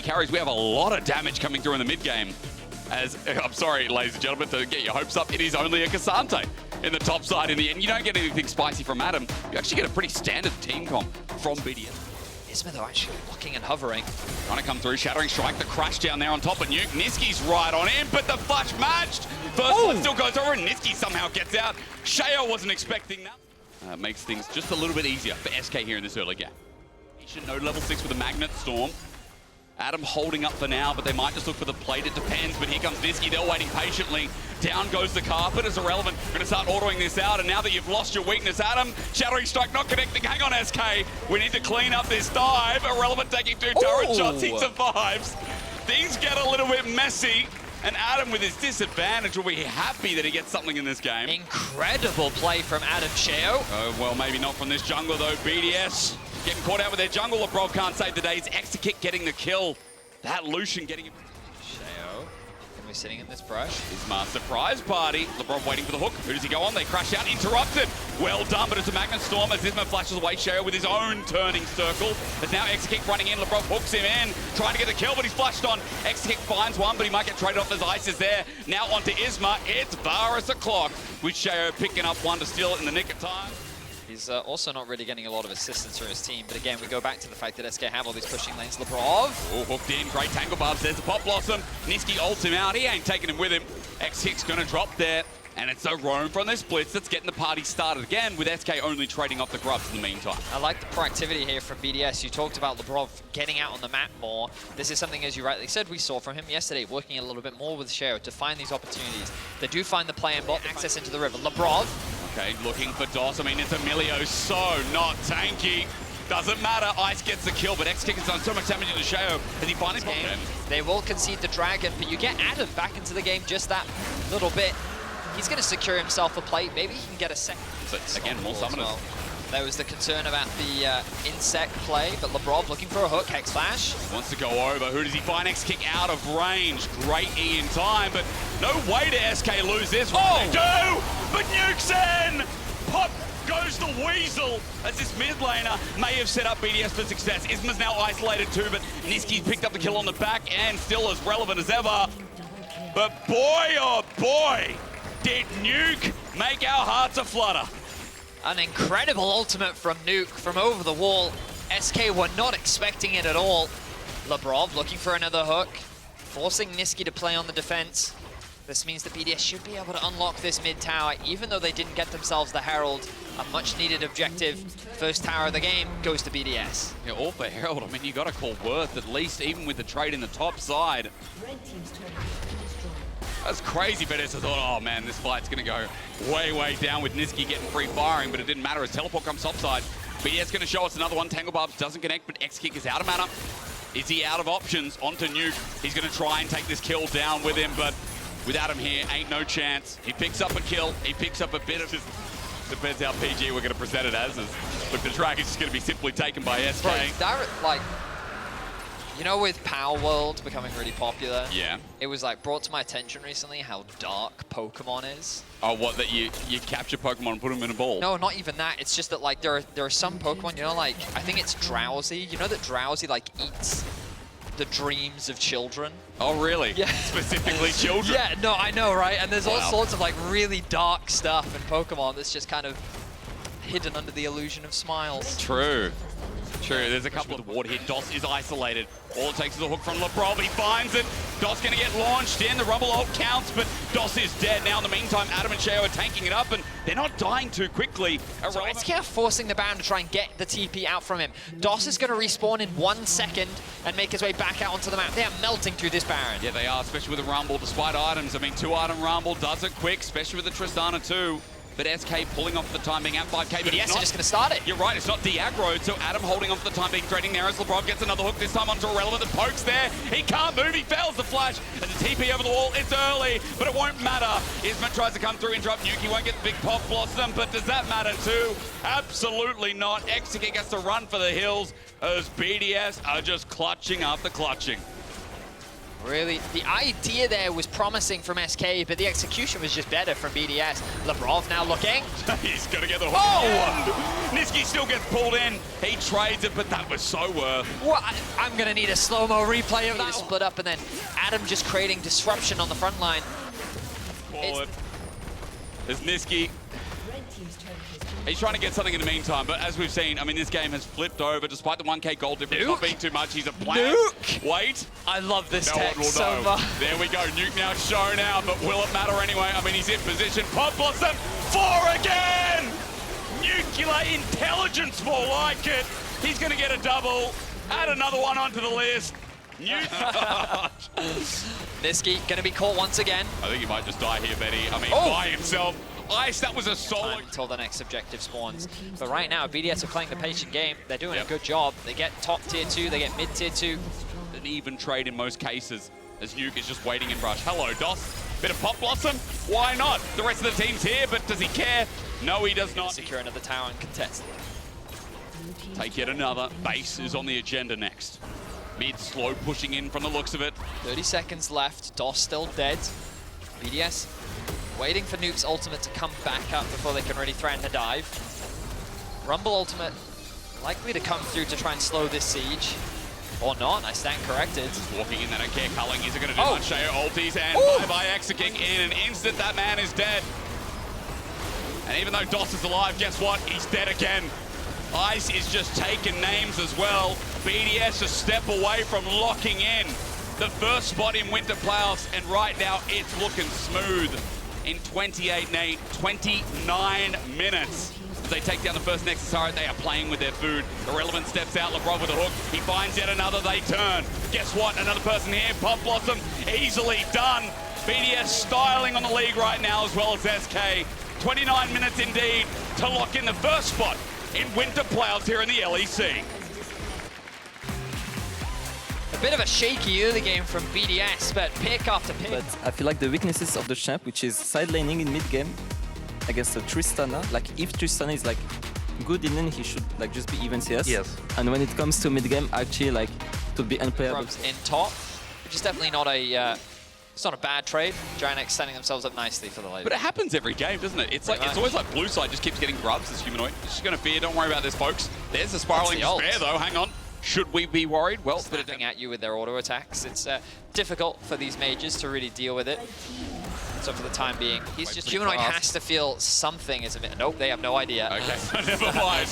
carries. We have a lot of damage coming through in the mid game. As, I'm sorry, ladies and gentlemen, to get your hopes up, it is only a K'Sante in the top side in the end. You don't get anything spicy from Adam. You actually get a pretty standard team comp from BDS. Isma, though, actually looking and hovering. Trying to come through, Shattering Strike, the crash down there on top of Nuke. Niski's right on him, but the flash matched. First one still goes over, and Niski somehow gets out. Sheo wasn't expecting that. Makes things just a little bit easier for SK here in this early game. He should know level 6 with a Magnet Storm. Adam holding up for now, but they might just look for the plate. It depends, but here comes Niski. They're waiting patiently. Down goes the carpet. It's irrelevant. We're going to start ordering this out, and now that you've lost your weakness, Adam, Shattering Strike not connecting. Hang on, SK. We need to clean up this dive. Irrelevant taking 2 turret shots. He survives. Things get a little bit messy, and Adam, with his disadvantage, will be happy that he gets something in this game. Incredible play from Adam Sheo. Oh, well, maybe not from this jungler, though. BDS getting caught out with their jungle. Lebrov can't save the day. It's Exekick getting the kill. That Lucian getting him. Sheo, can we sitting in this brush? Isma, surprise party. Lebrov waiting for the hook. Who does he go on? They crash out, interrupted. Well done, but it's a Magnet Storm as Isma flashes away. Sheo with his own turning circle. There's now Exekick running in. Lebrov hooks him in, trying to get the kill, but he's flashed on. Exekick finds one, but he might get traded off as Ice is there. Now onto Isma. It's Varus o'clock, with Sheo picking up one to steal it in the nick of time. He's also not really getting a lot of assistance from his team, but again, we go back to the fact that SK have all these pushing lanes. Lebrov. Oh, hooked in, great tangle barbs. There's the Pop Blossom. Niski ults him out. He ain't taking him with him. X6 gonna drop there, and it's a roam from the splits that's getting the party started again, with SK only trading off the grubs in the meantime. I like the proactivity here from BDS. You talked about Lebrov getting out on the map more. This is something, as you rightly said, we saw from him yesterday, working a little bit more with Sheo to find these opportunities. They do find the play and bot access into the river. Lebrov. Okay, looking for DOS. I mean, it's Emilio, so not tanky. Doesn't matter, Ice gets the kill, but X-Kick has done so much damage to Sheo as he finally popped him. They will concede the Dragon, but you get Adam back into the game just that little bit. He's going to secure himself a plate. Maybe he can get a second. But again, more summoners. Well. There was the concern about the insect play, but Lebrov looking for a hook. Hex Flash. Wants to go over. Who does he find? X-Kick out of range. Great E in time, but no way to SK lose this. What they do? But Nuke's in! Pop goes the Weasel as this mid laner may have set up BDS for success. Isma's now isolated too, but Niski's picked up the kill on the back and still as relevant as ever. But boy, oh boy, did Nuke make our hearts aflutter. An incredible ultimate from Nuke from over the wall. SK were not expecting it at all. Lebrov looking for another hook, forcing Niski to play on the defense. This means that BDS should be able to unlock this mid tower, even though they didn't get themselves the Herald. A much needed objective. First tower of the game goes to BDS. Yeah, all for Herald. I mean, you got to call worth at least, even with the trade in the top side. That's crazy, but it's thought, oh man, this fight's gonna go way, way down with Niski getting free firing, but it didn't matter as teleport comes topside. BDS gonna show us another one. Tangle Barbs doesn't connect, but X-Kick is out of mana. Is he out of options? Onto Nuke. He's gonna try and take this kill down with him, but without him here, ain't no chance. He picks up a kill. He picks up a bit of his... Depends how PG we're gonna present it as. Look, the track is just gonna be simply taken by SK. Right, that, like, you know, with Power World becoming really popular, yeah, it was like brought to my attention recently how dark Pokemon is. Oh, what, that you capture Pokemon and put them in a ball? No, not even that. It's just that like there are some Pokemon, you know, like I think it's Drowsy. You know that Drowsy like eats the dreams of children. Oh, really? Yeah. Specifically children? Yeah, no, I know, right? And there's all sorts of like really dark stuff in Pokemon that's just kind of hidden under the illusion of smiles. True. True, there's a couple of ward here. DOS is isolated. All it takes is a hook from Lebrov. He finds it. DOS gonna get launched in. The Rumble ult counts, but DOS is dead. Now in the meantime, Adam and Sheo are tanking it up, and they're not dying too quickly. So SK are forcing the Baron to try and get the TP out from him. DOS is gonna respawn in 1 second and make his way back out onto the map. They are melting through this Baron. Yeah, they are, especially with the Rumble, despite items. I mean, 2-item Rumble does it quick, especially with the Tristana too. But SK pulling off the time being at 5k. But BDS are just going to start it. You're right, it's not de-aggroed, so Adam holding on for the time being, threading there as Lebrov gets another hook, this time onto Irrelevant. The poke's there. He can't move, he fails the flash. And the TP over the wall, it's early, but it won't matter. Isman tries to come through and drop Nuke. He won't get the big Pop Blossom, but does that matter too? Absolutely not. Exekick has to run for the hills as BDS are just clutching after clutching. Really, the idea there was promising from SK, but the execution was just better from BDS. Labrov now looking. He's going to get the hook. Oh! Niski still gets pulled in. He trades it, but that was so worth. Well, I'm going to need a slow-mo replay of that. Split up, and then Adam just creating disruption on the front line. Forward. There's Niski. He's trying to get something in the meantime, but as we've seen, I mean, this game has flipped over despite the 1K gold difference not being too much. He's a player. Wait. I love this No tech one will so know. much. There we go. Nuke now shown out, but will it matter anyway? I mean, he's in position. Pop Blossom, 4 again! Nuclear intelligence, more like it. He's going to get a double. Add another one onto the list. Niski going to be caught once again. I think he might just die here, Betty. I mean, by himself. Ice, that was a solo. Until the next objective spawns. But right now, BDS are playing the patient game. They're doing a good job. They get top tier 2, they get mid tier 2. An even trade in most cases, as Nuke is just waiting in brush. Hello, DOS. Bit of Pop Blossom? Why not? The rest of the team's here, but does he care? No, he does not. Secure another tower and contest. Take yet another. Base is on the agenda next. Mid slow pushing in from the looks of it. 30 seconds left. DOS still dead. BDS waiting for Nuke's ultimate to come back up before they can really threaten a dive. Rumble ultimate likely to come through to try and slow this siege. Or not, I stand corrected. Walking in, they don't care. Culling isn't going to do much. Sheo ulties and bye-bye Exeking in an instant. That man is dead. And even though DOS is alive, guess what? He's dead again. Ice is just taking names as well. BDS a step away from locking in the first spot in Winter Playoffs, and right now it's looking smooth. In 29 minutes. As they take down the first Nexus turret, they are playing with their food. Irrelevant steps out, Labrov with a hook. He finds yet another, they turn. Guess what? Another person here, Pop Blossom, easily done. BDS styling on the league right now, as well as SK. 29 minutes indeed to lock in the first spot in Winter Playoffs here in the LEC. A bit of a shaky early game from BDS, but pick after pick. But I feel like the weaknesses of the champ, which is side laning in mid game against a Tristana. Like if Tristana is like good in lane, he should like just be even CS. Yes. And when it comes to mid game, actually like to be unplayable. Grubs in top, which is definitely not a it's not a bad trade. Giant X setting themselves up nicely for the late. But it happens every game, doesn't it? It's like it's always like blue side just keeps getting grubs as Humanoid. It's just going to fear. Don't worry about this, folks. There's the spiraling despair, though. Hang on. Should we be worried? Well, snapping at you with their auto attacks. It's difficult for these mages to really deal with it. So for the time being, he's just Humanoid has to feel something as a bit. Nope, they have no idea. Okay, never mind.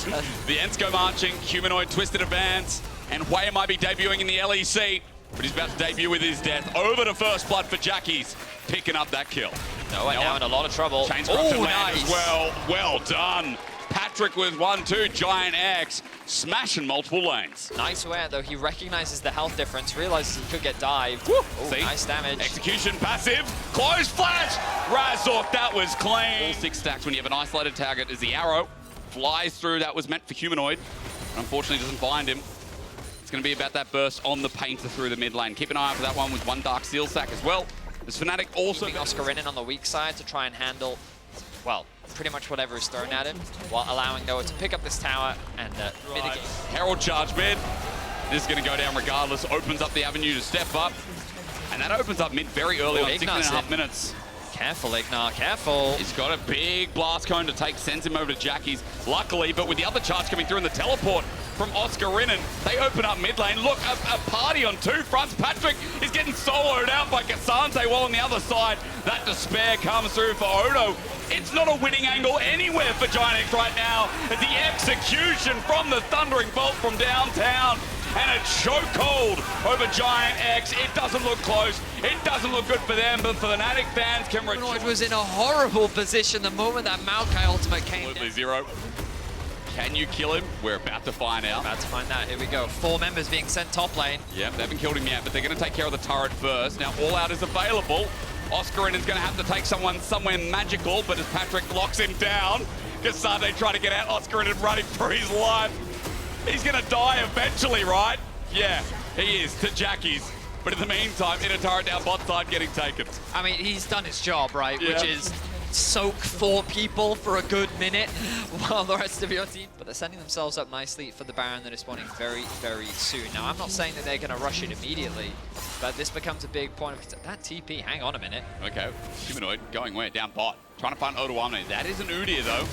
The Ents go marching. Humanoid twisted advance, and Wei might be debuting in the LEC, but he's about to debut with his death. Over to first blood for Jackies, picking up that kill. No, and now in a lot of trouble. Chains nice. As well. Well done. Patrick with 1-2, Giant X, smashing multiple lanes. Nice aware, though. He recognizes the health difference, realizes he could get dived. Ooh, nice damage. Execution passive, close flash. Razork, that was clean. All 6 stacks when you have an isolated target as the arrow flies through. That was meant for Humanoid, but unfortunately doesn't find him. It's going to be about that burst on the painter through the mid lane. Keep an eye out for that one with 1 Dark Steel Sack as well. There's Fnatic also... Oscarinin on the weak side to try and handle, well, pretty much whatever is thrown at him, while allowing Noah to pick up this tower and mitigate. Herald charge mid. This is going to go down regardless. Opens up the avenue to step up. And that opens up mid very early on, 6.5 minutes. Careful, Ignar, careful. He's got a big blast cone to sends him over to Jackie's. Luckily, but with the other charge coming through in the teleport from Oscarinin, they open up mid lane. Look, a party on 2 fronts. Patrick is getting soloed out by Kasante, while on the other side, that despair comes through for Odo. It's not a winning angle anywhere for Giant X right now. As the execution from the Thundering Bolt from downtown. And a chokehold over Giant X. It doesn't look close. It doesn't look good for them, but for the Fnatic fans can rejoice. Was in a horrible position the moment that Maokai ultimate came. Absolutely zero. Can you kill him? We're about to find out. About to find out. Here we go. 4 members being sent top lane. Yep, they haven't killed him yet, but they're going to take care of the turret first. Now, All Out is available. Oscarin is going to have to take someone somewhere magical, but as Patrick locks him down, Kasante trying to get out. Oscarin running for his life. He's going to die eventually, right? Yeah, he is, to Jackie's. But in the meantime, in a turret down bot side getting taken. I mean, he's done his job, right? Yeah. Which is soak 4 people for a good minute while the rest of your team. But they're setting themselves up nicely for the Baron that is spawning very, very soon. Now, I'm not saying that they're going to rush it immediately, But this becomes a big point of that TP. Hang on a minute. Okay, Humanoid going where? Down bot. Trying to find Odoamne. That is an Udyr though.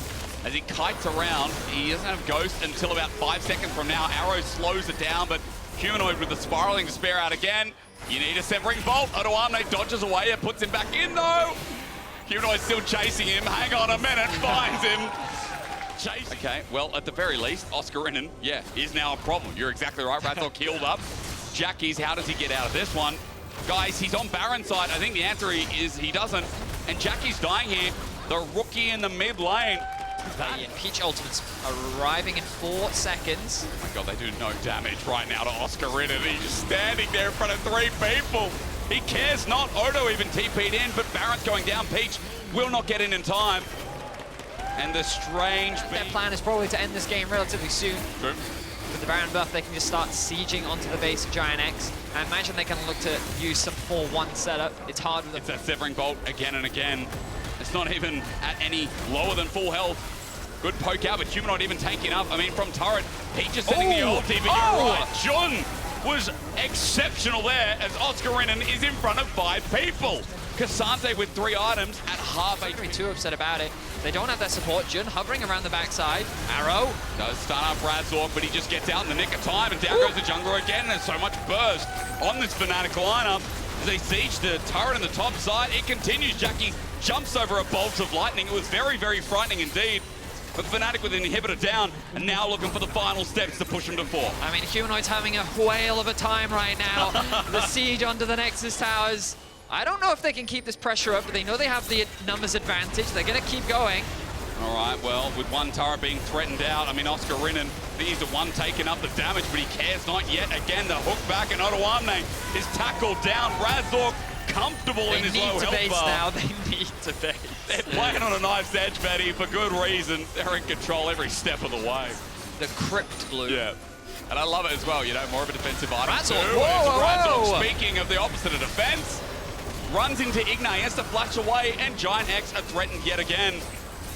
As he kites around, he doesn't have Ghost until about 5 seconds from now. Arrow slows it down, but Humanoid with the spiraling despair out again. You need a severing bolt. Odoamne dodges away. It puts him back in though. Humanoid still chasing him. Hang on a minute, finds him. Chasing. Okay, well, at the very least, Oscarinen, yeah, is now a problem. You're exactly right. Razork healed up. Jackie's, how does he get out of this one? Guys, he's on Baron's side. I think the answer is he doesn't. And Jackie's dying here. The rookie in the mid lane. Yeah, Peach ultimates arriving in 4 seconds. Oh my god, they do no damage right now to Oscarinen. He's just standing there in front of 3 people. He cares not. Odo even TP'd in, but Baron's going down. Peach will not get in time. And the strange... Their plan is probably to end this game relatively soon. True. With the Baron buff, they can just start sieging onto the base of Giant X. I imagine they can look to use some 4-1 setup. It's hard with It's that Severing Bolt again and again. It's not even at any lower than full health. Good poke out, but Humanoid even tanking up. I mean, from turret, Peach is sending the ulti, but you're right. Jun was exceptional there as Oscarinen is in front of 5 people. Cassante with 3 items at half I'm not too upset about it. They don't have that support. Jun hovering around the backside. Arrow does stun up Razork, but he just gets out in the nick of time, and down goes the jungler again, and there's so much burst on this Fnatic lineup. As they siege the turret on the top side, it continues. Jackie jumps over a bolt of lightning. It was very, very frightening indeed. But Fnatic with an inhibitor down, and now looking for the final steps to push him to 4. I mean, Humanoid's having a whale of a time right now. The siege onto the Nexus towers. I don't know if they can keep this pressure up, but they know they have the numbers advantage. They're going to keep going. All right, well, with one turret being threatened out, I mean, Oscarinen, he's the one taking up the damage, but he cares not yet. Again, the hook back, and Odoamne is tackled down. Razork comfortable in his low health bar. Now. They need to base. They're playing on a knife's edge, Betty, for good reason. They're in control every step of the way. The Crypt Blue. Yeah. And I love it as well, you know, more of a defensive item Razork. too. Whoa. Razork, speaking of the opposite of defense, runs into Ignite, has to flash away, and Giant X are threatened yet again.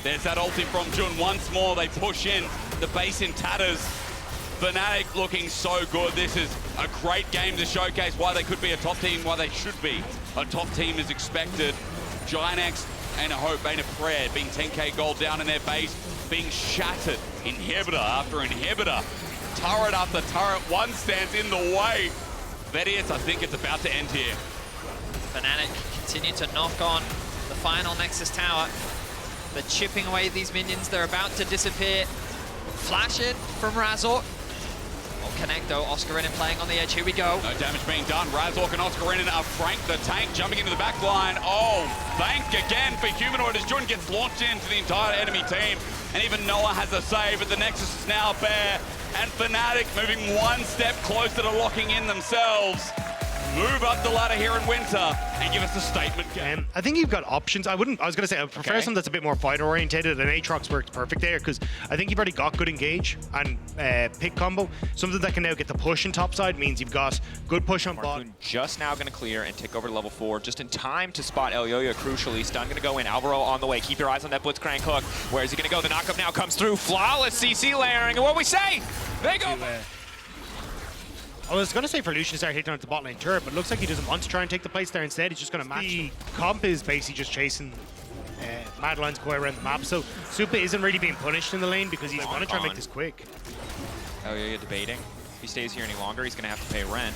There's that ulti from Jun once more. They push in, the base in tatters. Fnatic looking so good. This is a great game to showcase why they could be a top team, why they should be a top team as expected. Giant X and a hope, ain't a prayer, being 10k gold down in their base, being shattered, inhibitor after inhibitor. Turret after turret, one stands in the way. Vedius, I think it's about to end here. Fnatic continue to knock on the final Nexus tower. They're chipping away these minions. They're about to disappear. Flash in from Razork. Won't connect though. Oscarinen playing on the edge. Here we go. No damage being done. Razork and Oscarinen are Frank the tank jumping into the back line. Oh, bank again for Humanoid as Jun gets launched into the entire enemy team. And even Noah has a save, but the Nexus is now bare. And Fnatic moving one step closer to locking in themselves. Move up the ladder here in winter and give us a statement game. I think you've got options. I was going to say, I prefer something that's a bit more fighter orientated, and Aatrox works perfect there because I think you've already got good engage and pick combo. Something that can now get the push in topside means you've got good push on bot. Just now going to clear and take over to level 4, just in time to spot Elyoya crucially. Stun going to go in. Alvaro on the way. Keep your eyes on that Blitzcrank hook. Where is he going to go? The knockup now comes through. Flawless CC layering. And what we say? They go. I was going to say for Lucian to start hitting on the bot lane turret, but it looks like he doesn't want to try and take the place there. Instead, he's just going to match. The comp is basically just chasing Madeline's Koi around the map. So Supa isn't really being punished in the lane because he's going to try and make this quick. Elyoya debating. If he stays here any longer, he's going to have to pay rent.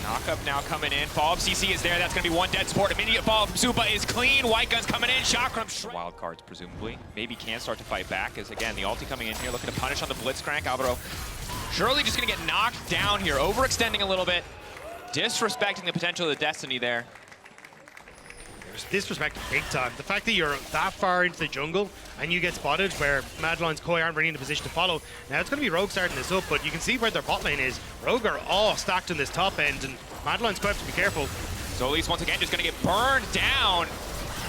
Knockup now coming in. Fall of CC is there. That's going to be one dead support. Immediate fall from Supa is clean. White Gun's coming in. Chakram. Wild cards, presumably. Maybe can start to fight back as, again, the ulti coming in here, looking to punish on the Blitzcrank. Alvaro surely just going to get knocked down here, overextending a little bit, disrespecting the potential of the Destiny there. Disrespected big time. The fact that you're that far into the jungle and you get spotted where Madeline's Koi aren't really in the position to follow. Now it's going to be Rogue starting this up, but you can see where their bot lane is. Rogue are all stacked in this top end, and Madeline's Koi have to be careful. Zolis once again just going to get burned down.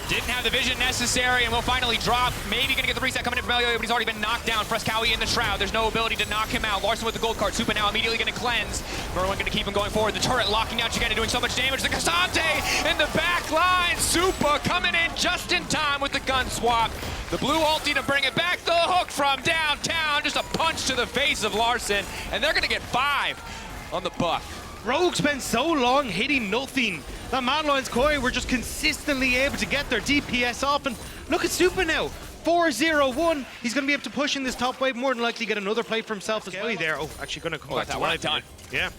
Didn't have the vision necessary and will finally drop. Maybe going to get the reset coming in from Elyoya, but he's already been knocked down. Frescowie in the Shroud. There's no ability to knock him out. Larson with the gold card. Supa now immediately going to cleanse. Merlin going to keep him going forward. The turret locking out Chicana, doing so much damage. The Cassante in the back line. Supa coming in just in time with the gun swap. The blue ulti to bring it back. The hook from downtown. Just a punch to the face of Larson. And they're going to get 5 on the buff. Rogue spent so long hitting nothing that Mad Lions Koi were just consistently able to get their DPS off. And look at Super now. 4-0-1. He's going to be able to push in this top wave, more than likely get another play for himself as well. There. Oh, actually going to come back to life. Done. Yeah.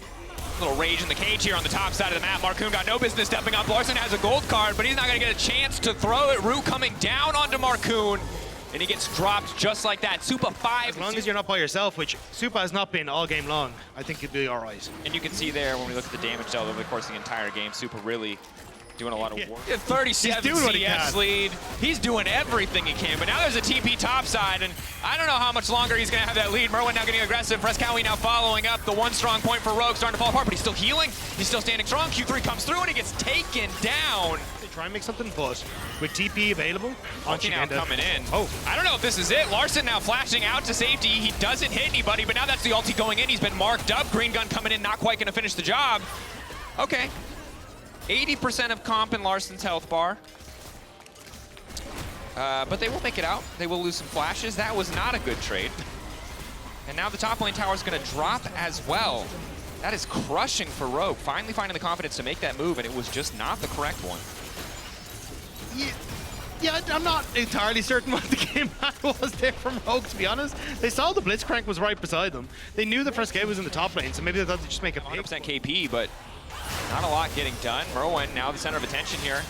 Little rage in the cage here on the top side of the map. Marcoon got no business stepping up. Larson has a gold card, but he's not going to get a chance to throw it. Root coming down onto Marcoon, and he gets dropped just like that. Supa 5. As long as you're not by yourself, which Supa has not been all game long, I think he'd be all right. And you can see there when we look at the damage dealt over the course of the entire game, Supa really doing a lot of work. 37 CS lead. He's doing everything he can, but now there's a TP topside, and I don't know how much longer he's going to have that lead. Merwin now getting aggressive. Frescowie now following up. The one strong point for Rogue starting to fall apart, but he's still healing. He's still standing strong. Q3 comes through, and he gets taken down. They try and make something, but with TP available, Ulti now coming in. Oh, I don't know if this is it. Larson now flashing out to safety. He doesn't hit anybody, but now that's the ulti going in. He's been marked up. Green gun coming in, not quite going to finish the job. Okay. 80% of comp in Larson's health bar. But they will make it out. They will lose some flashes. That was not a good trade. And now the top lane tower is going to drop as well. That is crushing for Rogue. Finally finding the confidence to make that move, and it was just not the correct one. Yeah, I'm not entirely certain what the game plan was there from Rogue, to be honest. They saw the Blitzcrank was right beside them. They knew the Frescowie was in the top lane, so maybe they thought they'd just make a pick. 100% KP, but not a lot getting done. Merwin now the center of attention here.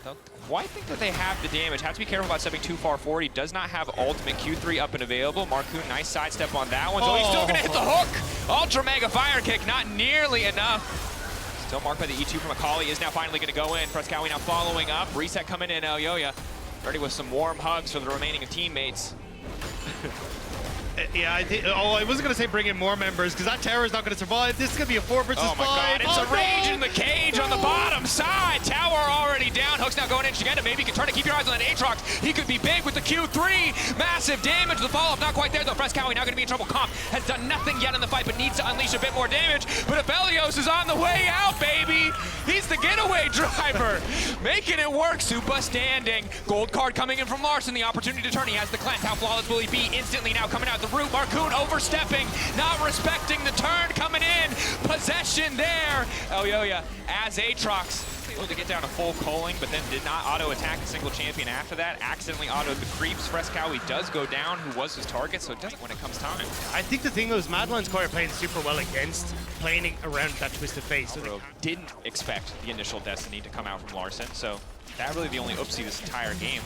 Don't quite think that they have the damage. Have to be careful about stepping too far forward. He does not have ultimate. Q3 up and available. Marcoon, nice sidestep on that one. So he's still gonna hit the hook. Ultra mega fire kick, not nearly enough. Still marked by the E2 from Akali, is now finally gonna go in. Frescowie now following up. Reset coming in, Elyoya. Ready with some warm hugs for the remaining of teammates. Yeah, I wasn't going to say bring in more members, because that tower is not going to survive. This is going to be a 4 versus 5. Oh my god, it's a rage in the cage on the bottom side. Tower already down. Hook's now going in. Shigenda maybe can turn to keep your eyes on that Aatrox. He could be big with the Q3. Massive damage. The follow-up not quite there, though. Frescowie now going to be in trouble. Comp has done nothing yet in the fight, but needs to unleash a bit more damage. But Aphelios is on the way out, baby. He's the getaway driver. Making it work. Supa standing. Gold card coming in from Larson. The opportunity to turn. He has the cleanse. How flawless will he be? Instantly now coming out the root. Marcoon overstepping, not respecting the turn coming in. Possession there. Elyoya as Aatrox able to get down to full culling, but then did not auto-attack a single champion after that. Accidentally autoed the creeps. Frescowie does go down, who was his target, so it doesn't when it comes time. I think the thing was Mad Lions Koi are playing super well against playing around that twisted face. So Alvaro didn't expect the initial Destiny to come out from Larson, so that really the only oopsie this entire game.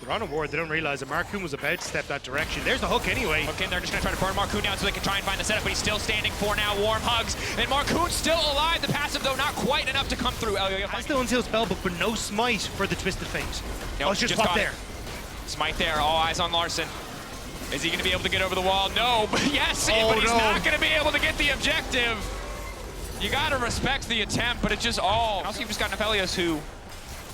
they're on a ward. They don't realize that Marcoon was about to step that direction. There's the hook anyway. Hook in, they're just going to try to burn Marcoon down so they can try and find the setup, but he's still standing for now. Warm hugs, and Marcoon's still alive. The passive, though, not quite enough to come through. Has the unsealed spellbook, but no smite for the twisted face. No, oh, it's just spot there. Smite there, all eyes on Larson. Is he going to be able to get over the wall? No, but yes, but he's not going to be able to get the objective. You got to respect the attempt, but it's just all. Also, you've just got Aphelios who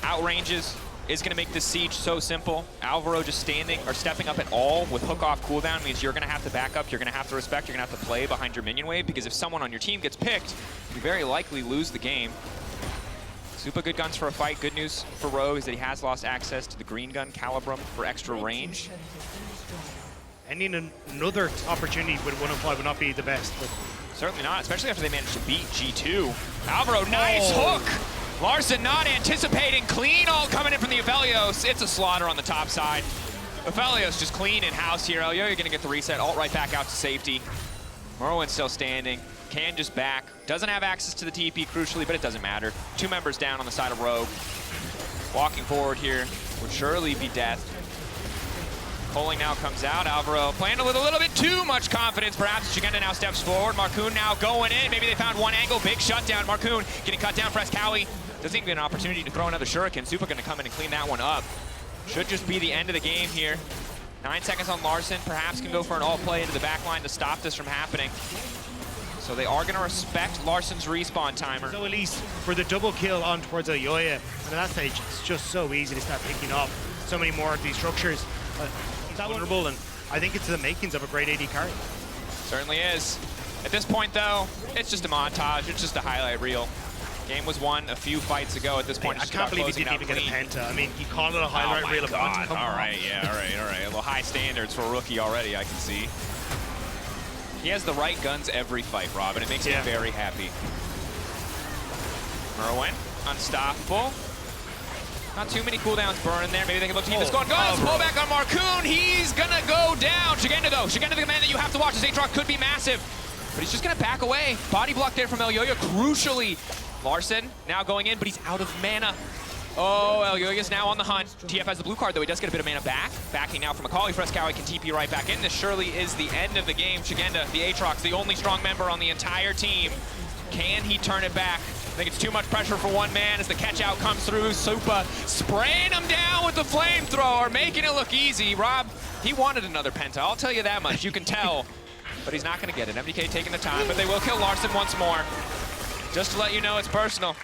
outranges, is going to make this siege so simple. Alvaro just standing or stepping up at all with hook off cooldown means you're going to have to back up, you're going to have to respect, you're going to have to play behind your minion wave, because if someone on your team gets picked, you very likely lose the game. Super good guns for a fight. Good news for Rogue is that he has lost access to the green gun Calibrum for extra range. Ending another opportunity with 105 would not be the best. But certainly not, especially after they managed to beat G2. Alvaro, nice hook! Larson not anticipating. Clean ult coming in from the Aphelios. It's a slaughter on the top side. Aphelios just clean in-house here. You're going to get the reset. Ult right back out to safety. Merwin's still standing. Can just back. Doesn't have access to the TP, crucially, but it doesn't matter. 2 members down on the side of Rogue. Walking forward here would surely be death. Coling now comes out. Alvaro playing with a little bit too much confidence. Perhaps Shigenda now steps forward. Marcoon now going in. Maybe they found one angle. Big shutdown. Marcoon getting cut down. Frescowie doesn't even get an opportunity to throw another shuriken. Super going to come in and clean that one up. Should just be the end of the game here. 9 seconds on Larson. Perhaps can go for an ult play into the back line to stop this from happening. So they are going to respect Larson's respawn timer. So Elise for the double kill on towards Elyoya. And at that stage, it's just so easy to start picking up so many more of these structures. He's vulnerable, and I think it's the makings of a great AD card. Certainly is. At this point, though, it's just a montage. It's just a highlight reel. Game was won a few fights ago. At this point, I can't believe he didn't even get a penta. I mean, he called it a highlight reel. All right, yeah, all right. A little high standards for a rookie already, I can see. He has the right guns every fight, Rob, and it makes me very happy. Merwin, unstoppable. Not too many cooldowns burning there. Maybe they can look to keep this going. Goes, pull back on Marcoon. He's gonna go down. Shigenda though. Shigenda, the man that you have to watch. This Aatrox could be massive, but he's just gonna back away. Body block there from Elyoya. Crucially, Larson now going in, but he's out of mana. Oh, Elyoya's now on the hunt. TF has the blue card, though. He does get a bit of mana back. Backing now from Akali. Frescowie can TP right back in. This surely is the end of the game. Shigenda, the Aatrox, the only strong member on the entire team. Can he turn it back? I think it's too much pressure for one man as the catch out comes through. Supa spraying him down with the flamethrower, making it look easy. Rob, he wanted another penta. I'll tell you that much. You can tell. But he's not going to get it. MDK taking the time, but they will kill Larson once more. Just to let you know, it's personal.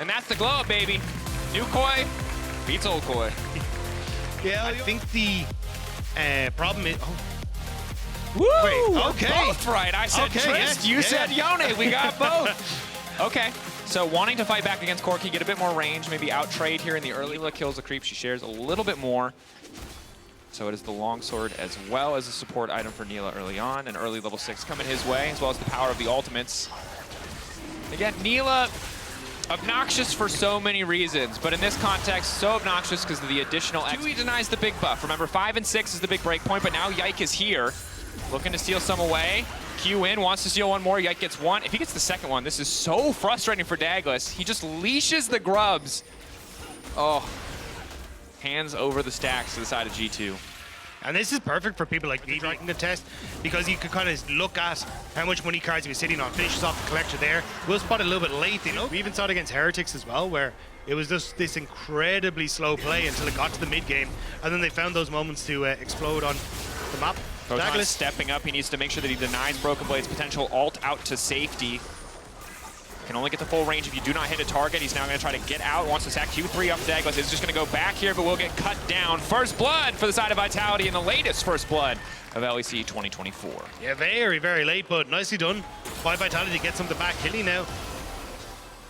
And that's the glow up, baby. New Koi beats old Koi. Yeah, I think the problem is... Woo! Wait, okay. Both right. I said Trist, you said Yone. We got both. Okay. So wanting to fight back against Corki, get a bit more range, maybe out-trade here in the early. Neela kills the creep. She shares a little bit more. So it is the longsword as well as a support item for Neela early on. An early level 6 coming his way, as well as the power of the ultimates. Again, Neela, obnoxious for so many reasons, but in this context, so obnoxious because of the additional X. He denies the big buff. Remember, 5 and 6 is the big break point, but now Yike is here, looking to steal some away. Q in, wants to steal one more. Yike gets one. If he gets the second one, this is so frustrating for Douglas. He just leashes the grubs. Oh, hands over the stacks to the side of G2. And this is perfect for people like me writing the test, because you can kind of look at how much money cards he was sitting on, finishes off the collector there. We'll spot it a little bit late, you know. We even saw it against Heretics as well, where it was just this incredibly slow play until it got to the mid game, and then they found those moments to explode on the map. Douglas stepping up. He needs to make sure that he denies Broken Blade's potential ult out to safety. Can only get the full range if you do not hit a target. He's now going to try to get out. Wants to sack Q3 up. Douglas is just going to go back here, but will get cut down. First blood for the side of Vitality, and the latest first blood of LEC 2024. Yeah, very, very late, but nicely done by Vitality to get some of the back killing now.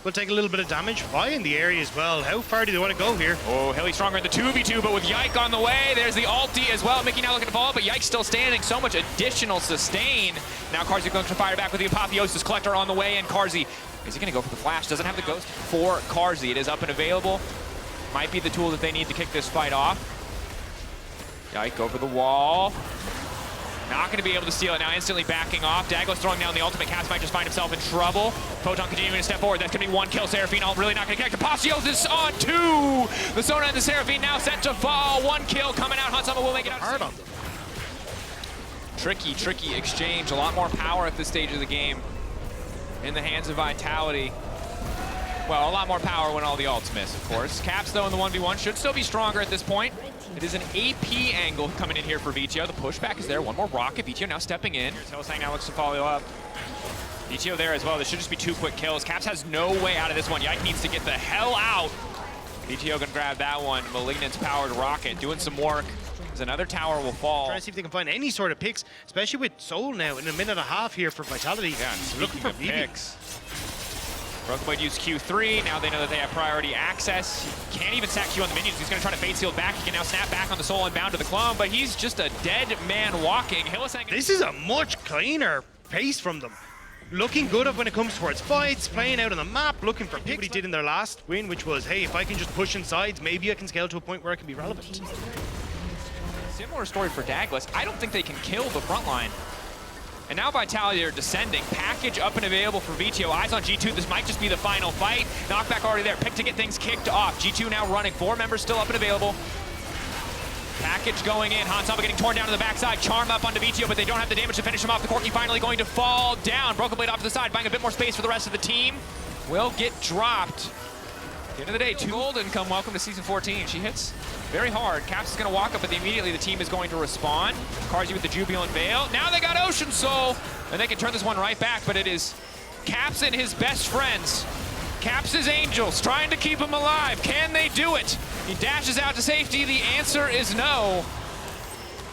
Will take a little bit of damage. Vi in the area as well. How far do they want to go here? Oh, Hilly stronger in the 2v2, but with Yike on the way, there's the ulti as well. Mickey now looking to follow, but Yike's still standing. So much additional sustain. Now Carzzy going to fire back with the Apotheosis Collector on the way, and Carzzy, is he going to go for the flash? Doesn't have the ghost for Carzzy. It is up and available. Might be the tool that they need to kick this fight off. Yike over the wall. Not going to be able to steal it now, instantly backing off. Douglas throwing down the ultimate. Caps might just find himself in trouble. Photon continuing to step forward. That's going to be one kill. Seraphine really not going to connect. Apotheosis on 2. The Sona and the Seraphine now set to fall. One kill coming out. Hansama will make it out. Hard on them. Tricky, tricky exchange. A lot more power at this stage of the game in the hands of Vitality. Well, a lot more power when all the ults miss, of course. Caps, though, in the 1v1 should still be stronger at this point. It is an AP angle coming in here for VTO. The pushback is there. One more rocket. VTO now stepping in. Hillsang now looks to follow up. VTO there as well. This should just be 2 quick kills. Caps has no way out of this one. Yike needs to get the hell out. VTO can grab that one. Malignant's powered rocket doing some work. As another tower will fall. Trying to see if they can find any sort of picks, especially with Soul now in a minute and a half here for Vitality. Yeah, looking for picks. Broken Blade used Q3. Now they know that they have priority access. He can't even sack Q on the minions. He's going to try to fade seal back. He can now snap back on the Soul and bound to the clone, but he's just a dead man walking. This is a much cleaner pace from them. Looking good up when it comes towards fights, playing out on the map, looking for picks. What he did in their last win, which was, hey, if I can just push inside, maybe I can scale to a point where I can be relevant. Similar story for Douglas. I don't think they can kill the front line. And now Vitality are descending. Package up and available for VTO. Eyes on G2. This might just be the final fight. Knockback already there. Pick to get things kicked off. G2 now running. 4 members still up and available. Package going in. Hansama getting torn down to the backside. Charm up onto VTO, but they don't have the damage to finish him off. The Corki finally going to fall down. Broken Blade off to the side, buying a bit more space for the rest of the team. Will get dropped. At the end of the day, 2 golden come. Welcome to Season 14. She hits very hard. Caps is going to walk up, but immediately the team is going to respond. Carzzy with the Jubilant Veil. Now they got Ocean Soul, and they can turn this one right back, but it is Caps and his best friends. Caps' Angels trying to keep him alive. Can they do it? He dashes out to safety. The answer is no.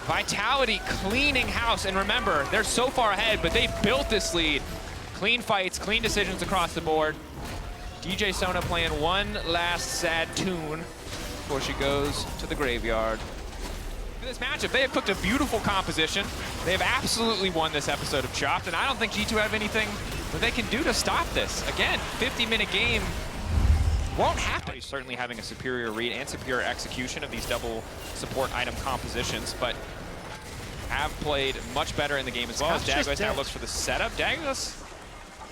Vitality cleaning house, and remember, they're so far ahead, but they built this lead. Clean fights, clean decisions across the board. DJ Sona playing one last sad tune before she goes to the graveyard. This matchup, they have cooked a beautiful composition. They have absolutely won this episode of Chopped, and I don't think G2 have anything that they can do to stop this. Again, 50-minute game won't happen. He's certainly having a superior read and superior execution of these double support item compositions, but have played much better in the game as well. As Dagos now looks for the setup. Dagos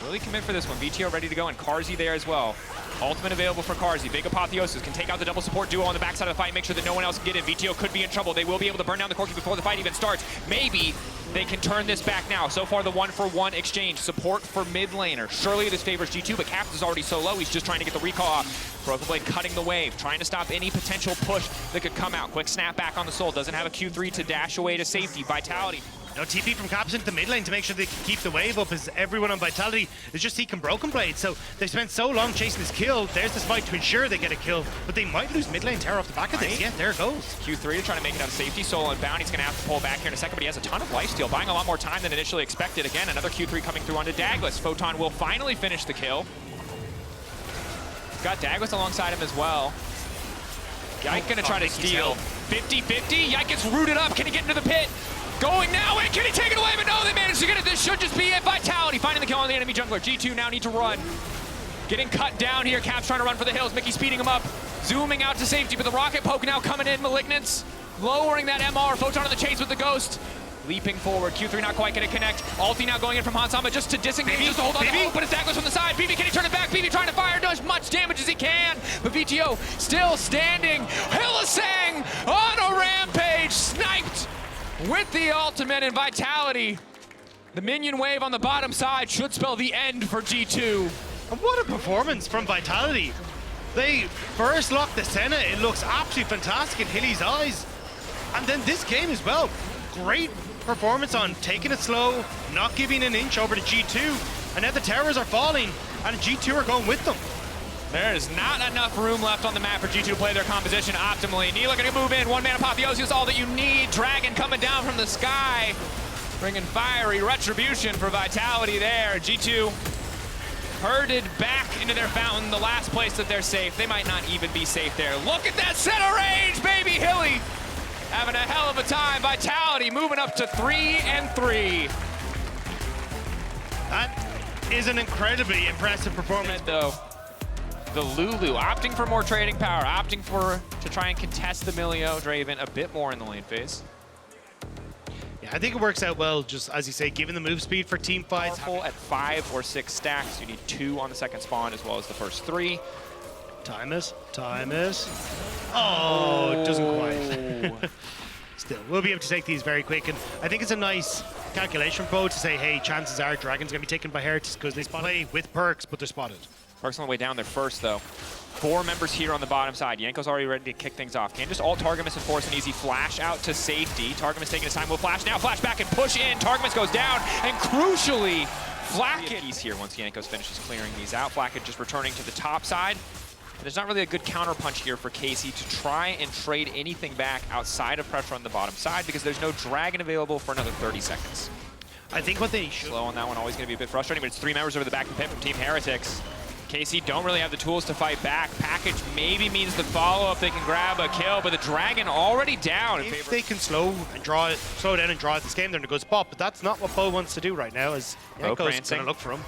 really commit for this one. VTO ready to go, and Carzy there as well. Ultimate available for Carzy. Big Apotheosis can take out the double support duo on the backside of the fight, make sure that no one else can get in. VTO could be in trouble. They will be able to burn down the Corki before the fight even starts. Maybe they can turn this back now. So far, the 1-for-1 exchange. Support for mid laner. Surely this favors G2, but Caps is already so low. He's just trying to get the recall off. Broken Blade cutting the wave, trying to stop any potential push that could come out. Quick snap back on the Soul. Doesn't have a Q3 to dash away to safety. Vitality. No TP from Caps into the mid lane to make sure they can keep the wave up, as everyone on Vitality is just seeking Broken Blade. So they've spent so long chasing this kill. There's this fight to ensure they get a kill, but they might lose mid lane tower off the back of this. Yeah, there it goes. Q3 trying to make it out of safety. Soul unbound. He's going to have to pull back here in a second, but he has a ton of lifesteal, buying a lot more time than initially expected. Again, another Q3 coming through onto Dagos. Photon will finally finish the kill. Got Dagos alongside him as well. Yike going to try to steal. 50-50. Yike gets rooted up. Can he get into the pit? Going now, and can he take it away? But no, they managed to get it. This should just be it. Vitality finding the kill on the enemy jungler. G2 now need to run. Getting cut down here. Caps trying to run for the hills. Mickey speeding him up. Zooming out to safety, but the rocket poke now coming in. Malignance lowering that MR. Photon on the chase with the Ghost. Leaping forward. Q3 not quite going to connect. Ulti now going in from Hansama just to disengage, just to hold on to hope, but it's Dagos from the side. BB, can he turn it back? BB trying to fire, does as much damage as he can, but VTO still standing. Hylissang on a rampage, sniped with the ultimate and Vitality. The minion wave on the bottom side should spell the end for G2. And what a performance from Vitality. They first locked the Senna. It looks absolutely fantastic in Hilly's eyes. And then this game as well. Great performance on taking it slow, not giving an inch over to G2. And now the towers are falling, and G2 are going with them. There is not enough room left on the map for G2 to play their composition optimally. Neela gonna move in, one-man Apotheosis, all that you need. Dragon coming down from the sky, bringing fiery retribution for Vitality there. G2 herded back into their fountain, the last place that they're safe. They might not even be safe there. Look at that center range, baby Hilly! Having a hell of a time. Vitality moving up to 3-3. That is an incredibly impressive performance. Though. The Lulu opting for more trading power, opting to try and contest the Milio Draven a bit more in the lane phase. Yeah, I think it works out well, just as you say, given the move speed for team fights. Powerful at 5 or 6 stacks. You need 2 on the second spawn as well as the first 3. Time is. Oh, it doesn't quite. Still, we'll be able to take these very quick, and I think it's a nice calculation pro to say, hey, chances are Dragon's gonna be taken by Heretics because they play with perks, but they're spotted. Perks on the way down there first, though. 4 members here on the bottom side. Yanko's already ready to kick things off. Can just ult Targamas and force an easy flash out to safety. Targamas taking his time. Will flash now. Flash back and push in. Targamas goes down. And crucially, Flacket. He's here once Yanko's finishes clearing these out. Flacket just returning to the top side. And there's not really a good counterpunch here for Casey to try and trade anything back outside of pressure on the bottom side because there's no Dragon available for another 30 seconds. I think what they should... Slow on that one. Always going to be a bit frustrating, but it's 3 members over the back of the pit from Team Heretics. KC don't really have the tools to fight back. Package maybe means the follow-up. They can grab a kill, but the Dragon already down. If they can slow down and draw this game, they're in a good spot, but that's not what Bo wants to do right now, as Yanko's going to look for him.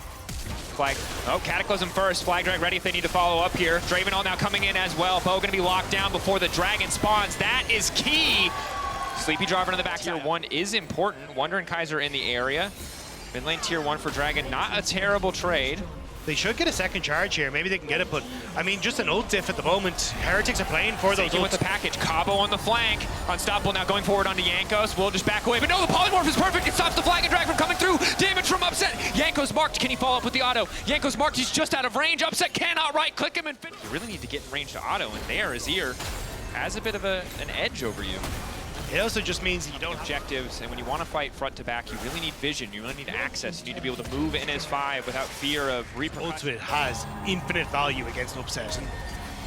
Flag. Oh, Cataclysm first. Flag drag ready if they need to follow up here. Dravenall now coming in as well. Bo going to be locked down before the Dragon spawns. That is key. Sleepy driver in the back. Tier 1 is important. Wonder and Kaiser in the area. Mid lane tier 1 for Dragon. Not a terrible trade. They should get a second charge here. Maybe they can get it, but I mean, just an ult diff at the moment. Heretics are playing for those ults. With the package. Cabo on the flank. Unstoppable now going forward onto Jankos. Will just back away, but no, the polymorph is perfect. It stops the flag and drag from coming through. Damage from Upset. Jankos marked. Can he follow up with the auto? Jankos marked. He's just out of range. Upset cannot right click him and finish. You really need to get in range to auto, and there his ear has a bit of an edge over you. It also just means you don't objectives, and when you want to fight front to back, you really need vision, you really need access, you need to be able to move in as 5 without fear of repercussions. Ultimate has infinite value against Upset, and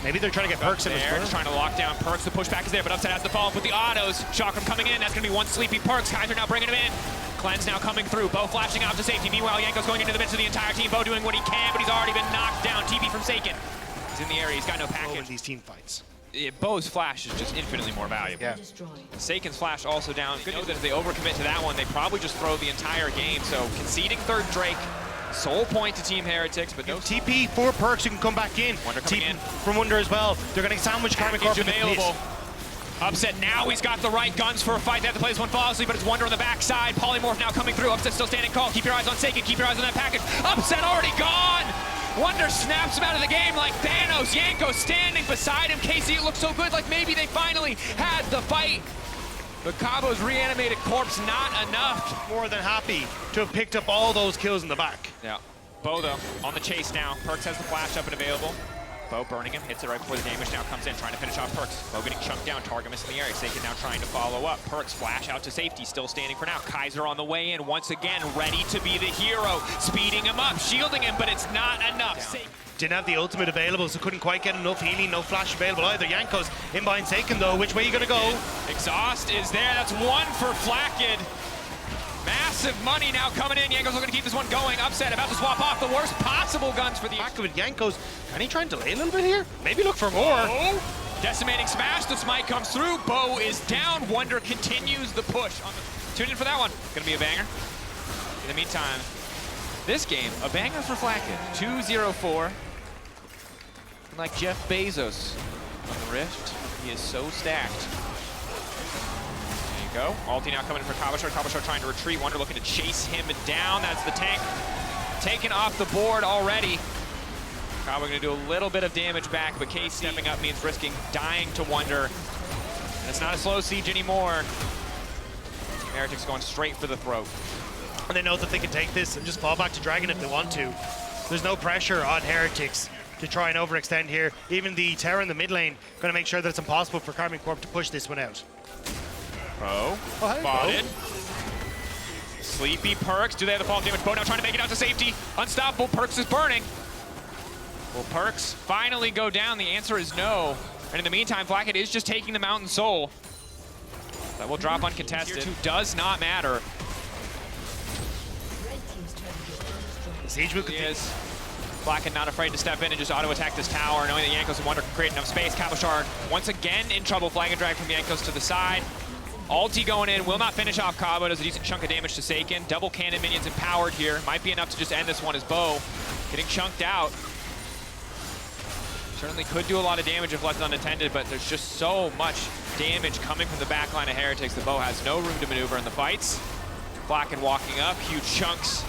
maybe they're trying to get perks in as well. Just trying to lock down perks, the pushback is there, but Upset has the follow-up with the autos. Chakram coming in, that's going to be one sleepy perks. Kaiser now bringing him in. Cleanse now coming through. Bo flashing out to safety. Meanwhile, Yanko's going into the midst of the entire team. Bo doing what he can, but he's already been knocked down. TP from Seiken. He's in the area, he's got no package. These team fights. Bo's flash is just infinitely more valuable. Yeah. Saken's flash also down. Good news that if they overcommit to that one, they probably just throw the entire game. So conceding third Drake, sole point to Team Heretics, but no TP for Perks who can come back in. Wonder coming in. From Wonder as well. They're going to sandwich Karmic Corp in the available. pit. Upset now, he's got the right guns for a fight. They have to play this one flawlessly, but it's Wonder on the backside. Polymorph now coming through. Upset still standing tall. Keep your eyes on Saken. Keep your eyes on that package. Upset already gone. Wonder snaps him out of the game like Thanos. Yanko standing beside him. KC, it looks so good, like maybe they finally had the fight. But Cabo's reanimated corpse, not enough. More than happy to have picked up all those kills in the back. Yeah. Bo, though, on the chase now. Perks has the flash up and available. Bo burning him, hits it right before the damage now comes in, trying to finish off Perks. Bo getting chunked down, Targamas in the area. Saken now trying to follow up. Perks flash out to safety, still standing for now. Kaiser on the way in, once again, ready to be the hero. Speeding him up, shielding him, but it's not enough. Didn't have the ultimate available, so couldn't quite get enough healing, no flash available either. Yanko's in behind Saken though, which way are you gonna go? Exhaust is there, that's one for Flakked. Massive money now coming in. Yanko's looking to keep this one going. Upset, about to swap off the worst possible guns for the... Back with Yanko's. Can he try and delay a little bit here? Maybe look for more. Bo, decimating smash, the smite comes through. Bo is down. Wonder continues the push. Tune in for that one. Gonna be a banger. In the meantime, this game, a banger for Flakked. 2-0-4. Like Jeff Bezos on the Rift. He is so stacked. Go. Ulti now coming in for KazaLoLLCShighlights. KazaLoLLCShighlights trying to retreat. Wonder looking to chase him down. That's the tank taken off the board already. Kaba going to do a little bit of damage back, but KC stepping up means risking dying to Wonder. And it's not a slow siege anymore. Team Heretics going straight for the throat. And they know that they can take this and just fall back to Dragon if they want to. There's no pressure on Heretics to try and overextend here. Even the Terra in the mid lane going to make sure that it's impossible for Karmic Corp to push this one out. Bo, hey, spotted. Sleepy Perks, do they have the fall damage? Bo now trying to make it out to safety. Unstoppable, Perks is burning. Will Perks finally go down? The answer is no. And in the meantime, Flakked is just taking the Mountain Soul. That will drop uncontested. Tier 2 does not matter. The siege will continue. Flakked not afraid to step in and just auto-attack this tower, knowing that Yankos and Wonder can create enough space. KazaLoLLCShighlights once again in trouble. Flag and drag from Yankos to the side. Ulti going in, will not finish off Kaba, does a decent chunk of damage to Saken. Double cannon minions empowered here. Might be enough to just end this one as Bo getting chunked out. Certainly could do a lot of damage if left unattended, but there's just so much damage coming from the back line of Heretics that Bo has no room to maneuver in the fights. Flakked walking up, huge chunks.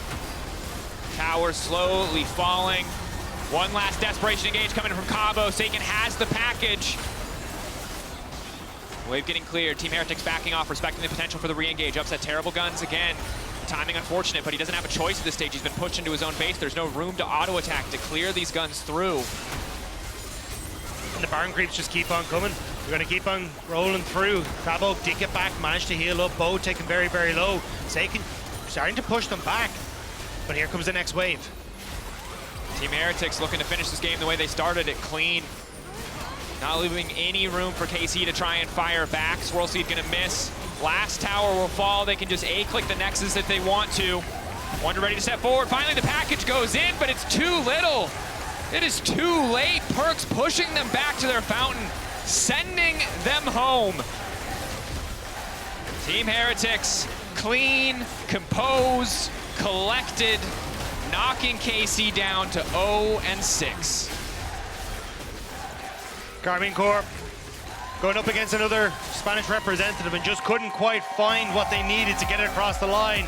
Tower slowly falling. One last desperation engage coming from Cabo. Saken has the package. Wave getting cleared. Team Heretics backing off, respecting the potential for the re-engage. Upset terrible guns again. Timing unfortunate, but he doesn't have a choice at this stage. He's been pushed into his own base. There's no room to auto-attack to clear these guns through. And the Baron creeps just keep on coming. They're going to keep on rolling through. Cabo did get back, managed to heal up. Bo taken very, very low. Saken starting to push them back. But here comes the next wave. Team Heretics looking to finish this game the way they started it, clean. Not leaving any room for KC to try and fire back. Swirl Seed gonna miss. Last tower will fall. They can just A-click the Nexus if they want to. Wonder ready to step forward. Finally, the package goes in, but it's too little. It is too late. Perks pushing them back to their fountain, sending them home. Team Heretics, clean, composed, collected, knocking KC down to 0-6. Karmic Corp going up against another Spanish representative and just couldn't quite find what they needed to get it across the line.